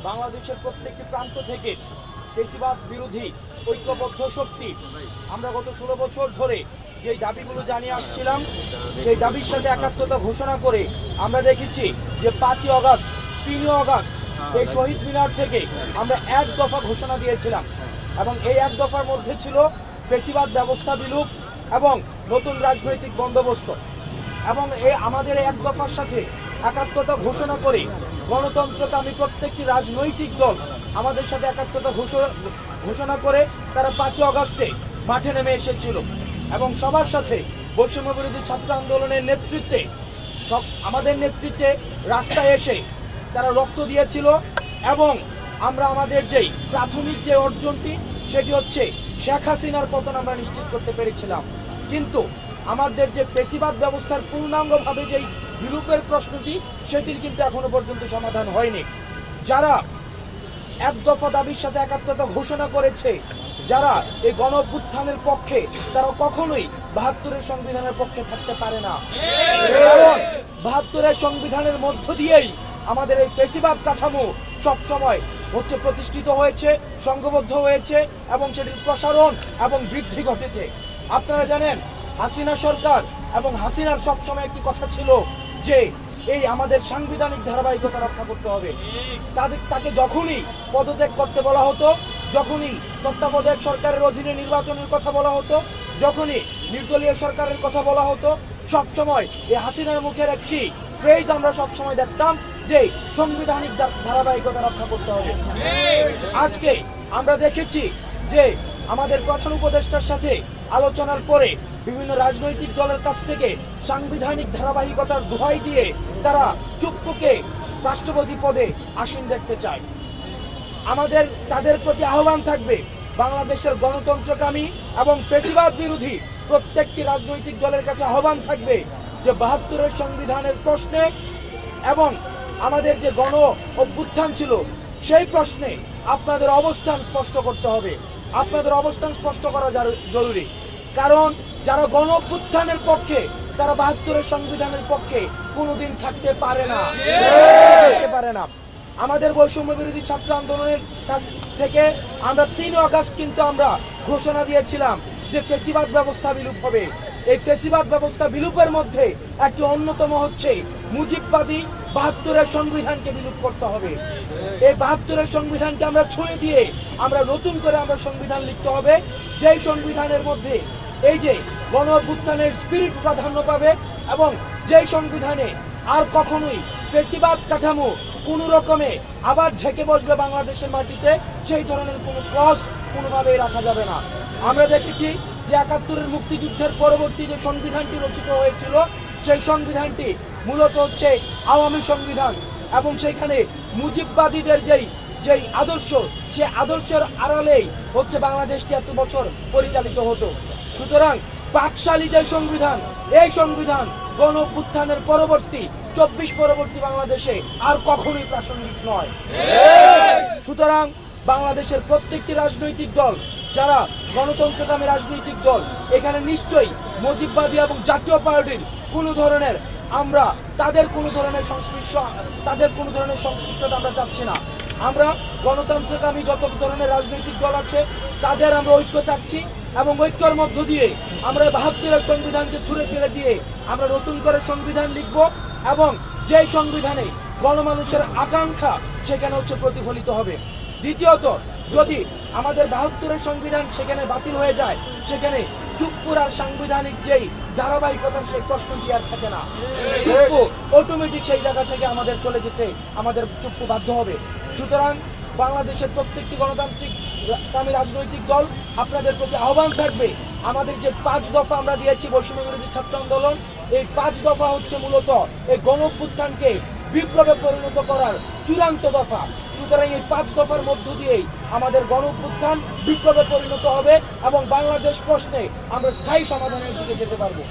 বাংলাদেশের প্রত্যেকটি প্রান্ত থেকে ফেসিবাদ বিরোধী ঐক্যবদ্ধ শক্তি আমরা গত 16 বছর ধরে যে দাবিগুলো জানিয়ে আসছিলাম, সেই দাবির সাথে একাত্মতা ঘোষণা করে আমরা দেখেছি যে 5ই আগস্ট 3ই আগস্ট এই শহীদ মিনার থেকে আমরা এক দফা ঘোষণা দিয়েছিলাম এবং এই এক দফার মধ্যে ছিল ফেসিবাদ ব্যবস্থা বিলুপ এবং নতুন রাজনৈতিক বন্দোবস্ত। এবং আমাদের এক দফার সাথে একাত্মতা ঘোষণা করে গণতন্ত্রকামী প্রত্যেকটি রাজনৈতিক দল আমাদের সাথে একাত্মতা ঘোষণা করে তারা 5ই আগস্টে মাঠে নেমে এসেছিল এবং সবার সাথে বৈষম্য বিরোধী ছাত্র আন্দোলনের নেতৃত্বে আমাদের নেতৃত্বে রাস্তায় এসে তারা রক্ত দিয়েছিল এবং আমরা আমাদের যেই প্রাথমিক যে অর্জনটি সেটি হচ্ছে শেখ হাসিনার পতন আমরা নিশ্চিত করতে পেরেছিলাম। কিন্তু আমাদের যে ফেসিবাদ ব্যবস্থার পূর্ণাঙ্গভাবে যেই বিলুপের প্রশ্নটি সেটির কিন্তু এখনো পর্যন্ত সমাধান হয়নি। যারা এক দফা দাবির সাথে একাত্মতা ঘোষণা করেছে, যারা এই গণ অভ্যুত্থানের পক্ষে, তারা কখনোই 72-এর সংবিধানের পক্ষে থাকতে পারে না। কারণ 72-এর সংবিধানের মধ্য দিয়েই আমাদের এই ফেসিবাদ কাঠামো সবসময় হচ্ছে প্রতিষ্ঠিত হয়েছে, সংঘবদ্ধ হয়েছে এবং সেটির প্রসারণ এবং বৃদ্ধি ঘটেছে। আপনারা জানেন হাসিনা সরকার এবং হাসিনার সবসময় একটি কথা ছিল যে এই আমাদের সাংবিধানিক ধারাবাহিকতা রক্ষা করতে হবে। তাকে যখনই পদত্যাগ করতে বলা হতো, যখনই তত্ত্বাবধায়ক সরকারের অধীনে নির্বাচনের কথা বলা হতো, যখনই নির্দলীয় সরকারের কথা বলা হতো, সবসময় এই হাসিনার মুখের একটি ফ্রেজ আমরা সবসময় দেখতাম যে সাংবিধানিক ধারাবাহিকতা রক্ষা করতে হবে। আজকে আমরা দেখেছি যে আমাদের প্রধান উপদেষ্টার সাথে আলোচনার পরে বিভিন্ন রাজনৈতিক দলের কাছ থেকে সাংবিধানিক ধারাবাহিকতার দোহাই দিয়ে তারা চুপ্পুকে রাষ্ট্রপতি পদে আসীন দেখতে চায়। আমাদের তাদের প্রতি আহ্বান থাকবে, বাংলাদেশের গণতন্ত্রকামী এবং ফেসিবাদ বিরোধী প্রত্যেকটি রাজনৈতিক দলের কাছে আহ্বান থাকবে যে 72-এর সংবিধানের প্রশ্নে এবং আমাদের যে গণ অভ্যুত্থান ছিল সেই প্রশ্নে আপনাদের অবস্থান স্পষ্ট করতে হবে। আপনাদের অবস্থান স্পষ্ট করা জরুরি। কারণ যারা গণ অভ্যুত্থানের পক্ষে তারা 72-এর সংবিধানের পক্ষে কোনোদিন থাকতে পারে না। আমাদের বৈষম্য বিরোধী ছাত্র আন্দোলনের কাছ থেকে আমরা 3 আগস্ট কিন্তু আমরা ঘোষণা দিয়েছিলাম যে ফেসিবাদ ব্যবস্থা বিলুপ হবে। এই ফেসিবাদ ব্যবস্থা বিলুপের মধ্যে একটি অন্যতম হচ্ছে মুজিববাদী 72-এর সংবিধানকে বিলুপ করতে হবে। এই 72-এর সংবিধানকে আমরা ছুঁড়ে দিয়ে আমরা নতুন করে আমরা সংবিধান লিখতে হবে, যেই সংবিধানের মধ্যে এই যে গণ অভ্যুত্থানের স্পিরিট প্রাধান্য পাবে এবং যেই সংবিধানে আর কখনোই ফেসিবাদ কাঠামো কোনো রকমে আবার ঝেঁকে বসবে বাংলাদেশের মাটিতে, সেই ধরনের কোনো ক্লজ কোনোভাবেই রাখা যাবে না। আমরা দেখেছি যে 71-এর মুক্তিযুদ্ধের পরবর্তী যে সংবিধানটি রচিত হয়েছিল সেই সংবিধানটি মূলত হচ্ছে আওয়ামী সংবিধান এবং সেখানে মুজিববাদীদের যেই আদর্শ, সেই আদর্শের আড়ালেই হচ্ছে বাংলাদেশটি এত বছর পরিচালিত হতো। সুতরাং পাকশালী যে সংবিধান, এই সংবিধান গণ অভ্যুত্থানের পরবর্তী 24 পরবর্তী বাংলাদেশে আর কখনোই প্রাসঙ্গিক নয়। সুতরাং বাংলাদেশের প্রত্যেকটি রাজনৈতিক দল, যারা গণতন্ত্রকামী রাজনৈতিক দল, এখানে নিশ্চয়ই মুজিববাদী এবং জাতীয় পার্টির কোনো ধরনের আমরা তাদের কোনো ধরনের সংশ্লিষ্টতা আমরা চাচ্ছি না। আমরা গণতন্ত্রকামী যত ধরনের রাজনৈতিক দল আছে তাদের আমরা ঐক্য চাচ্ছি এবং ঐক্যের মধ্য দিয়ে আমরা 72-এর সংবিধানকে ছুঁড়ে ফেলে দিয়ে আমরা নতুন করে সংবিধান লিখব এবং যেই সংবিধানে গণমানুষের আকাঙ্ক্ষা সেখানে হচ্ছে প্রতিফলিত হবে। দ্বিতীয়ত, যদি আমাদের 72-এর সংবিধান সেখানে বাতিল হয়ে যায়, সেখানে চুপ্পুর আর সাংবিধানিক যেই ধারাবাহিকতা সেই প্রশ্নটি আর থাকে না। চুপ্পু অটোমেটিক সেই জায়গা থেকে আমাদের চলে যেতে আমাদের চুপ্পু বাধ্য হবে। সুতরাং বাংলাদেশের প্রত্যেকটি গণতান্ত্রিককামী রাজনৈতিক দল আপনাদের প্রতি আহ্বান থাকবে, আমাদের যে 5 দফা আমরা দিয়েছি বৈষম্য বিরোধী ছাত্র আন্দোলন, এই 5 দফা হচ্ছে মূলত এই গণ অভ্যুত্থানকে বিপ্লবে পরিণত করার চূড়ান্ত দফা। সুতরাং এই 5 দফার মধ্য দিয়েই আমাদের গণ অভ্যুত্থান বিপ্লবে পরিণত হবে এবং বাংলাদেশ প্রশ্নে আমরা স্থায়ী সমাধানের দিকে যেতে পারবো।